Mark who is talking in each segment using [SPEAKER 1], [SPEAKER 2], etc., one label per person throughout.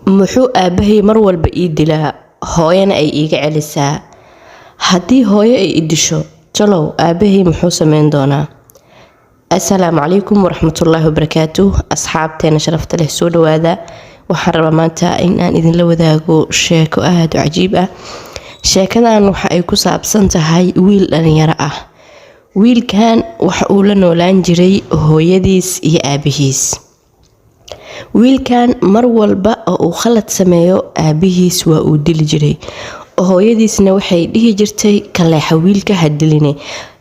[SPEAKER 1] muxuu aabahay mar walba ii dilaa hooyana ay iiga celisaa? haddii hooyo ay idisho talow aabahay muxuu sameyn doonaa? assalaamu calaykum waraxmatullaahi wabarakaatuh. asxaabteena sharafta leh soo dhawaada. waxaan rabaa maanta in aan idinla wadaago sheeko aad u cajiib ah. sheekadan waxa ay ku saabsan tahay wiil dhalinyaro ah. wiilkan waxa uu la noolaan jiray hooyadiis iyo aabihiis. wiilkan mar walba oo uu khalad sameeyo aabihiis waa uu dili jiray. hooyadiisna waxay dhihi jirtay kaleexa wiilka ha diline.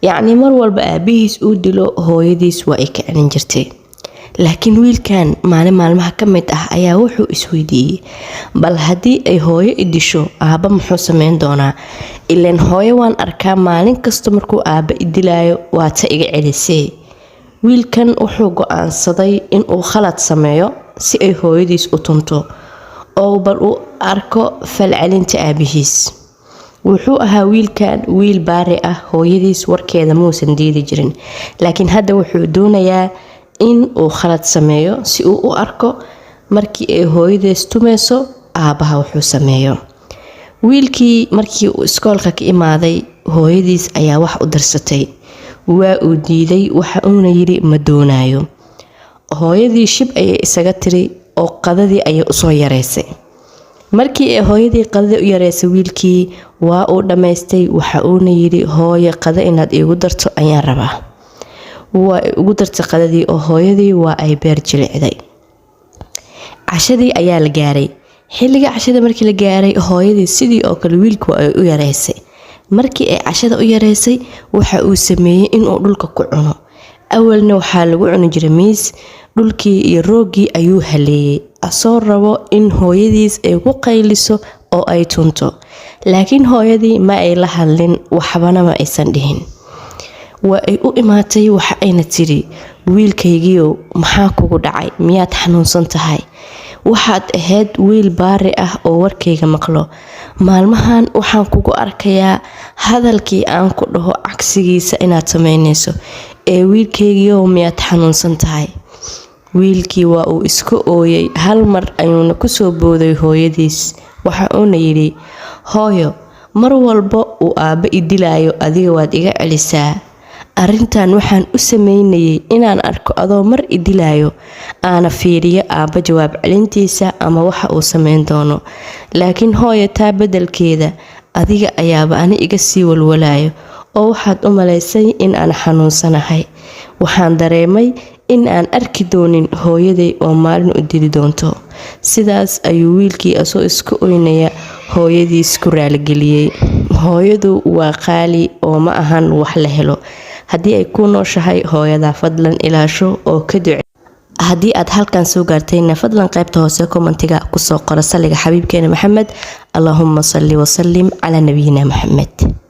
[SPEAKER 1] yacni mar walba aabihiis uu dilo hooyadiis waa ay ka celin jirtay. laakiin wiilkan maalin maalmaha ka mid ah ayaa wuxuu isweydiiyey, bal haddii ay hooyo idisho aaba muxuu sameyn doonaa? ileen hooyo waan arkaa maalin kasta markuu aaba idilaayo waa ta iga celisee. wiilkan wuxuu go-aansaday inuu khalad sameeyo si ay hooyadiis u tunto oo bal uu arko falcelinta aabihiis. wuxuu ahaa wiilkan wiil baari ah, hooyadiis warkeeda muusan diidi jirin. laakiin hadda wuxuu doonayaa in uu khalad sameeyo si uu u arko markii ay hooyadiis tumeyso aabaha wuxuu sameeyo. wiilkii markii uu iskoolka ka imaaday hooyadiis ayaa wax u dirsatay. waa uu diiday, waxa uuna yiri ma doonayo. hooyadii shib ayay isaga tiri oo qadadii ayay usoo yareysay. markii ay hooyadii qadada u yareysay wiilkii waa uu dhammaystay. waxa uuna yiri hooyo qada inaad iigu darto ayaan rabaa. waa ay ugu dartay qadadii oo hooyadii waa ay beer jilicday. cashadii ayaa la gaaray. xilliga cashada markii la gaaray hooyadii sidii oo kale wiilku ay u yareysay. markii ay cashada u yareysay waxa uu sameeyey inuu dhulka ku cuno. awalna waxaa lagu cuni jiray miis, dhulkii iyo roogii ayuu haleeyay asoo rabo in hooyadiis ay ku qayliso oo ay tunto. laakiin hooyadii ma ay la hadlin, waxbana ma aysan dhihin. waa ay u imaatay, waxa ayna tiri wiilkaygiiow maxaa kugu dhacay? miyaad xanuunsan tahay? waxaad ahayd wiil baari ah oo warkayga maqlo. maalmahan waxaan kugu arkayaa hadalkii aan ku dhaho cagsigiisa inaad sameynayso. ee wiilkaygiiow miyaad xanuunsan tahay? wiilkii waa uu iska ooyay. hal mar ayuuna kusoo booday hooyadiis. waxa uuna yidhi, hooyo, mar walba uu aabba idilaayo adiga waad iga celisaa. arrintan waxaan u sameynayay inaan arko adoo mar idilaayo aana fiiriyo aabba jawaab celintiisa ama waxa uu sameyn doono. laakiin hooyo, taa beddelkeeda adiga ayaaba ani iga sii walwalaayo oo waxaad u malaysay in aan xanuunsanahay. waxaan dareemay in aan arki doonin hooyaday oo maalin u dili doonto. sidaas ayuu wiilkii asoo iska oynaya hooyadiis ku raaligeliyey. hooyadu waa qaali oo ma ahan wax la helo. haddii ay ku nooshahay hooyada fadlan ilaasho oo ka duce. haddii aad halkan soo gaartayna fadlan qaybta hoose kommentiga kusoo qora saliga xabiibkeena maxamed. allahumma salli wasallim calaa nabiyina maxamed.